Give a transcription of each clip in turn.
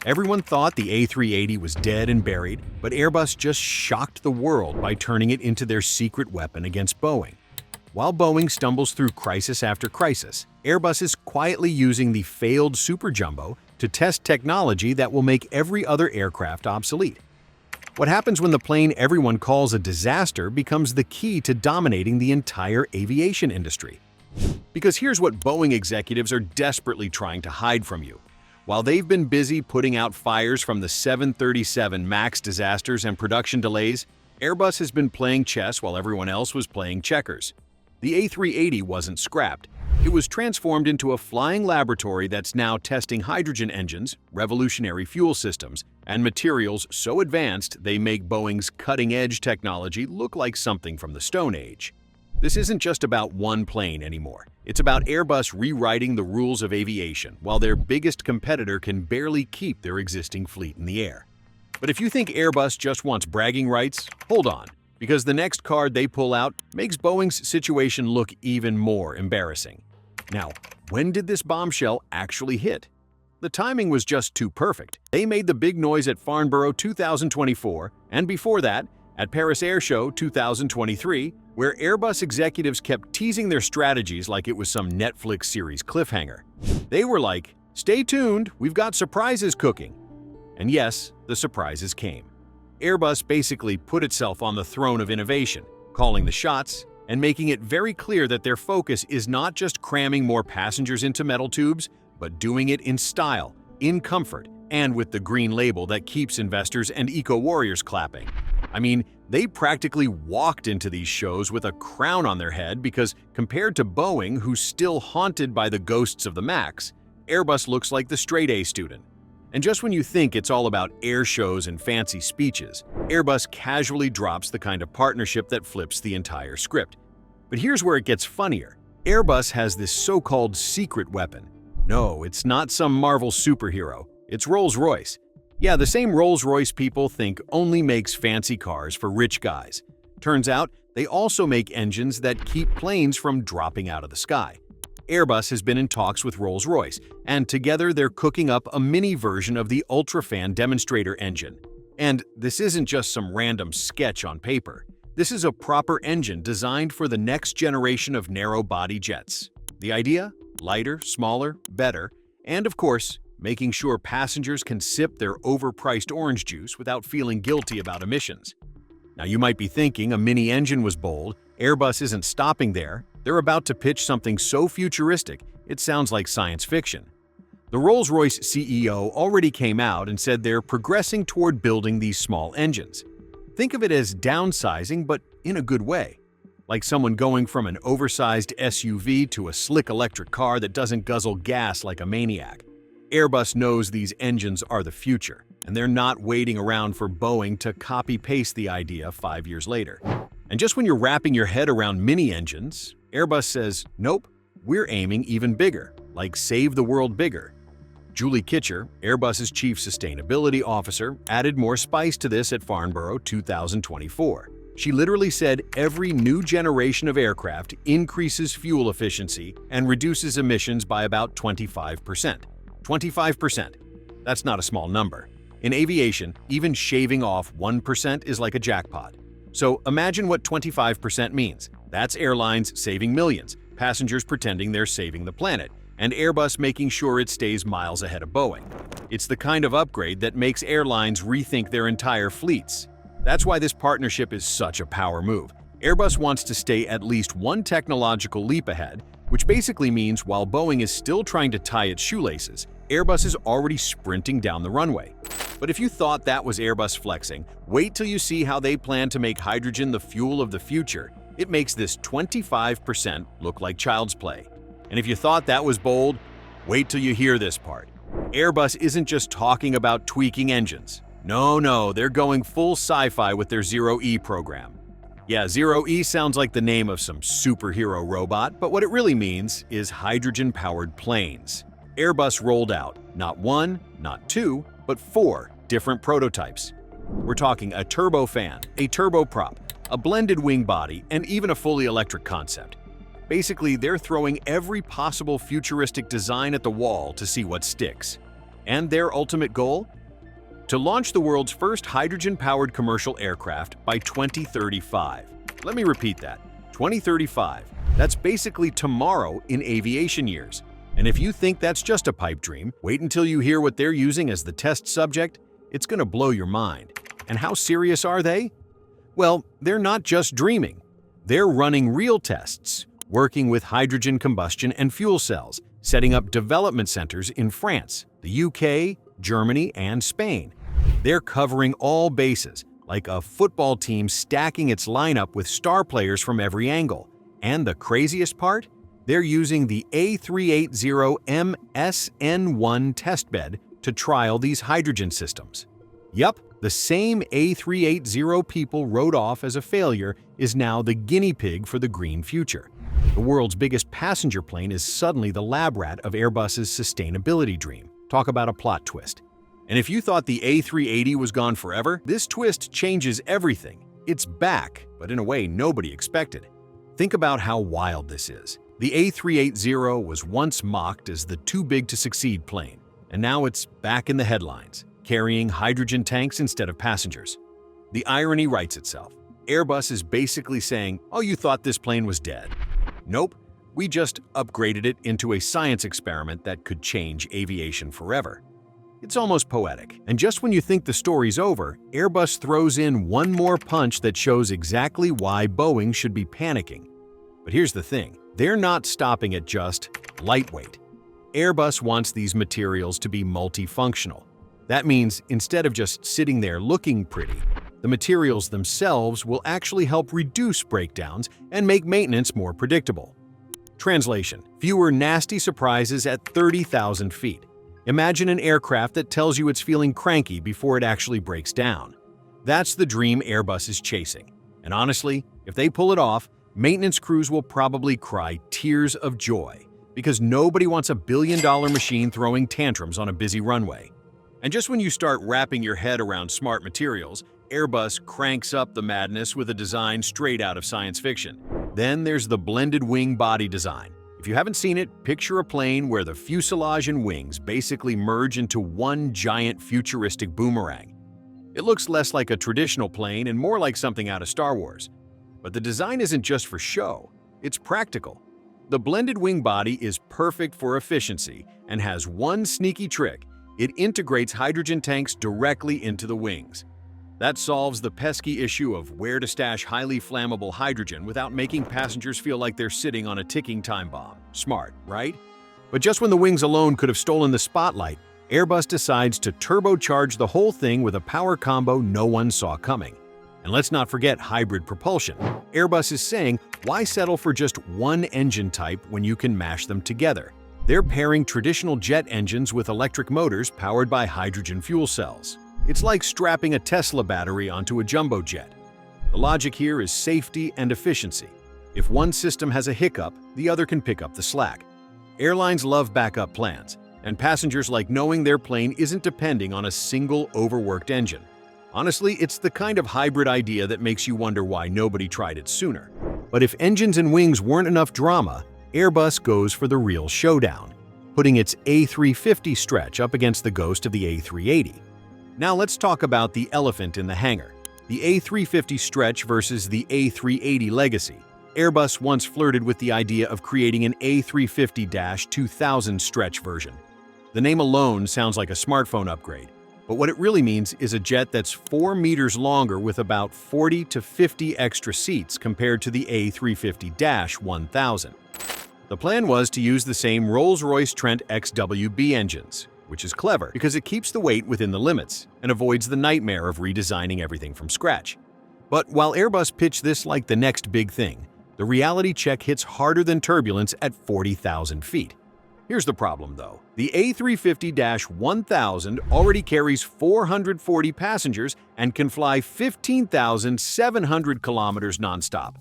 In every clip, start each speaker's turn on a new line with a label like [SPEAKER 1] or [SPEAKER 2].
[SPEAKER 1] Everyone thought the A380 was dead and buried, but Airbus just shocked the world by turning it into their secret weapon against Boeing. While Boeing stumbles through crisis after crisis, Airbus is quietly using the failed Super Jumbo to test technology that will make every other aircraft obsolete. What happens when the plane everyone calls a disaster becomes the key to dominating the entire aviation industry? Because here's what Boeing executives are desperately trying to hide from you. While they've been busy putting out fires from the 737 MAX disasters and production delays, Airbus has been playing chess while everyone else was playing checkers. The A380 wasn't scrapped. It was transformed into a flying laboratory that's now testing hydrogen engines, revolutionary fuel systems, and materials so advanced they make Boeing's cutting-edge technology look like something from the Stone Age. This isn't just about one plane anymore. It's about Airbus rewriting the rules of aviation while their biggest competitor can barely keep their existing fleet in the air. But if you think Airbus just wants bragging rights, hold on, because the next card they pull out makes Boeing's situation look even more embarrassing. Now, when did this bombshell actually hit? The timing was just too perfect. They made the big noise at Farnborough 2024, and before that, at Paris Air Show 2023, where Airbus executives kept teasing their strategies like it was some Netflix series cliffhanger. They were like, "Stay tuned, we've got surprises cooking." And yes, the surprises came. Airbus basically put itself on the throne of innovation, calling the shots and making it very clear that their focus is not just cramming more passengers into metal tubes, but doing it in style, in comfort, and with the green label that keeps investors and eco-warriors clapping. I mean, they practically walked into these shows with a crown on their head because compared to Boeing, who's still haunted by the ghosts of the MAX, Airbus looks like the straight-A student. And just when you think it's all about air shows and fancy speeches, Airbus casually drops the kind of partnership that flips the entire script. But here's where it gets funnier. Airbus has this so-called secret weapon. No, it's not some Marvel superhero. It's Rolls-Royce. Yeah, the same Rolls-Royce people think only makes fancy cars for rich guys. Turns out, they also make engines that keep planes from dropping out of the sky. Airbus has been in talks with Rolls-Royce, and together they're cooking up a mini version of the UltraFan demonstrator engine. And this isn't just some random sketch on paper. This is a proper engine designed for the next generation of narrow-body jets. The idea? Lighter, smaller, better, and of course, making sure passengers can sip their overpriced orange juice without feeling guilty about emissions. Now you might be thinking a mini engine was bold. Airbus isn't stopping there. They're about to pitch something so futuristic, it sounds like science fiction. The Rolls-Royce CEO already came out and said they're progressing toward building these small engines. Think of it as downsizing, but in a good way. Like someone going from an oversized SUV to a slick electric car that doesn't guzzle gas like a maniac. Airbus knows these engines are the future, and they're not waiting around for Boeing to copy-paste the idea 5 years later. And just when you're wrapping your head around mini engines, Airbus says, nope, we're aiming even bigger, like save the world bigger. Julie Kitcher, Airbus's chief sustainability officer, added more spice to this at Farnborough 2024. She literally said every new generation of aircraft increases fuel efficiency and reduces emissions by about 25%. 25%. That's not a small number. In aviation, even shaving off 1% is like a jackpot. So imagine what 25% means. That's airlines saving millions, passengers pretending they're saving the planet, and Airbus making sure it stays miles ahead of Boeing. It's the kind of upgrade that makes airlines rethink their entire fleets. That's why this partnership is such a power move. Airbus wants to stay at least one technological leap ahead, which basically means while Boeing is still trying to tie its shoelaces, Airbus is already sprinting down the runway. But if you thought that was Airbus flexing, wait till you see how they plan to make hydrogen the fuel of the future. It makes this 25% look like child's play. And if you thought that was bold, wait till you hear this part. Airbus isn't just talking about tweaking engines. No, they're going full sci-fi with their Zero-E program. Yeah, Zero-E sounds like the name of some superhero robot, but what it really means is hydrogen-powered planes. Airbus rolled out not one, not two, but 4 different prototypes. We're talking a turbofan, a turboprop, a blended wing body, and even a fully electric concept. Basically, they're throwing every possible futuristic design at the wall to see what sticks. And their ultimate goal? To launch the world's first hydrogen-powered commercial aircraft by 2035. Let me repeat that. 2035. That's basically tomorrow in aviation years. And if you think that's just a pipe dream, wait until you hear what they're using as the test subject. It's going to blow your mind. And how serious are they? Well, they're not just dreaming. They're running real tests, working with hydrogen combustion and fuel cells, setting up development centers in France, the UK, Germany, and Spain. They're covering all bases, like a football team stacking its lineup with star players from every angle. And the craziest part? They're using the A380 MSN1 testbed to trial these hydrogen systems. Yup, the same A380 people wrote off as a failure is now the guinea pig for the green future. The world's biggest passenger plane is suddenly the lab rat of Airbus's sustainability dream. Talk about a plot twist. And if you thought the A380 was gone forever, this twist changes everything. It's back, but in a way nobody expected. Think about how wild this is. The A380 was once mocked as the too-big-to-succeed plane, and now it's back in the headlines, carrying hydrogen tanks instead of passengers. The irony writes itself. Airbus is basically saying, oh, you thought this plane was dead. Nope, we just upgraded it into a science experiment that could change aviation forever. It's almost poetic. And just when you think the story's over, Airbus throws in one more punch that shows exactly why Boeing should be panicking. But here's the thing, they're not stopping at just lightweight. Airbus wants these materials to be multifunctional. That means instead of just sitting there looking pretty, the materials themselves will actually help reduce breakdowns and make maintenance more predictable. Translation: fewer nasty surprises at 30,000 feet. Imagine an aircraft that tells you it's feeling cranky before it actually breaks down. That's the dream Airbus is chasing. And honestly, if they pull it off, maintenance crews will probably cry tears of joy, because nobody wants a billion-dollar machine throwing tantrums on a busy runway. And just when you start wrapping your head around smart materials, Airbus cranks up the madness with a design straight out of science fiction. Then there's the blended wing body design. If you haven't seen it, picture a plane where the fuselage and wings basically merge into one giant futuristic boomerang. It looks less like a traditional plane and more like something out of Star Wars. But the design isn't just for show, it's practical. The blended wing body is perfect for efficiency and has one sneaky trick: it integrates hydrogen tanks directly into the wings. That solves the pesky issue of where to stash highly flammable hydrogen without making passengers feel like they're sitting on a ticking time bomb. Smart, right? But just when the wings alone could have stolen the spotlight, Airbus decides to turbocharge the whole thing with a power combo no one saw coming. And let's not forget hybrid propulsion. Airbus is saying, why settle for just one engine type when you can mash them together? They're pairing traditional jet engines with electric motors powered by hydrogen fuel cells. It's like strapping a Tesla battery onto a jumbo jet. The logic here is safety and efficiency. If one system has a hiccup, the other can pick up the slack. Airlines love backup plans, and passengers like knowing their plane isn't depending on a single overworked engine. Honestly, it's the kind of hybrid idea that makes you wonder why nobody tried it sooner. But if engines and wings weren't enough drama, Airbus goes for the real showdown, putting its A350 stretch up against the ghost of the A380. Now let's talk about the elephant in the hangar, the A350 stretch versus the A380 legacy. Airbus once flirted with the idea of creating an A350-2000 stretch version. The name alone sounds like a smartphone upgrade, but what it really means is a jet that's 4 meters longer with about 40 to 50 extra seats compared to the A350-1000. The plan was to use the same Rolls-Royce Trent XWB engines, which is clever because it keeps the weight within the limits and avoids the nightmare of redesigning everything from scratch. But while Airbus pitched this like the next big thing, the reality check hits harder than turbulence at 40,000 feet. Here's the problem, though. The A350-1000 already carries 440 passengers and can fly 15,700 kilometers nonstop.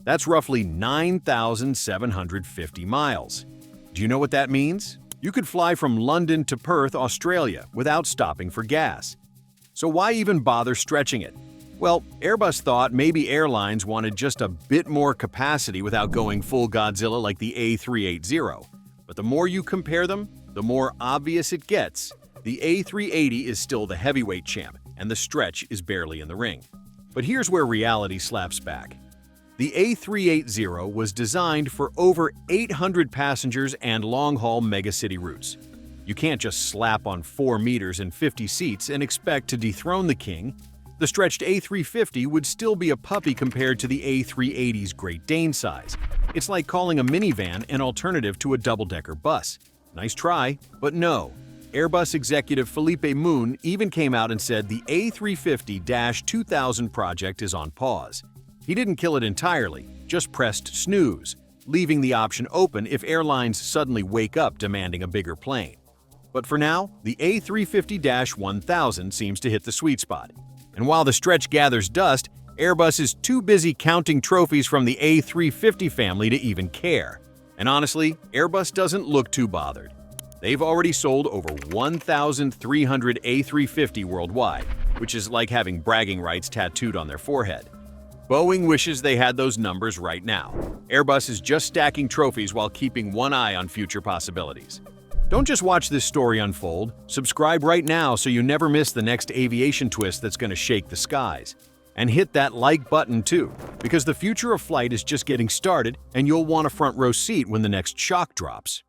[SPEAKER 1] That's roughly 9,750 miles. Do you know what that means? You could fly from London to Perth, Australia, without stopping for gas. So why even bother stretching it? Well, Airbus thought maybe airlines wanted just a bit more capacity without going full Godzilla like the A380. But the more you compare them, the more obvious it gets. The A380 is still the heavyweight champ, and the stretch is barely in the ring. But here's where reality slaps back. The A380 was designed for over 800 passengers and long-haul megacity routes. You can't just slap on 4 meters and 50 seats and expect to dethrone the king. The stretched A350 would still be a puppy compared to the A380's Great Dane size. It's like calling a minivan an alternative to a double-decker bus. Nice try, but no. Airbus executive Philippe Moon even came out and said the A350-2000 project is on pause. He didn't kill it entirely, just pressed snooze, leaving the option open if airlines suddenly wake up demanding a bigger plane. But for now, the A350-1000 seems to hit the sweet spot. And while the stretch gathers dust, Airbus is too busy counting trophies from the A350 family to even care. And honestly, Airbus doesn't look too bothered. They've already sold over 1,300 A350 worldwide, which is like having bragging rights tattooed on their forehead. Boeing wishes they had those numbers right now. Airbus is just stacking trophies while keeping one eye on future possibilities. Don't just watch this story unfold. Subscribe right now so you never miss the next aviation twist that's going to shake the skies. And hit that like button too, because the future of flight is just getting started and you'll want a front row seat when the next shock drops.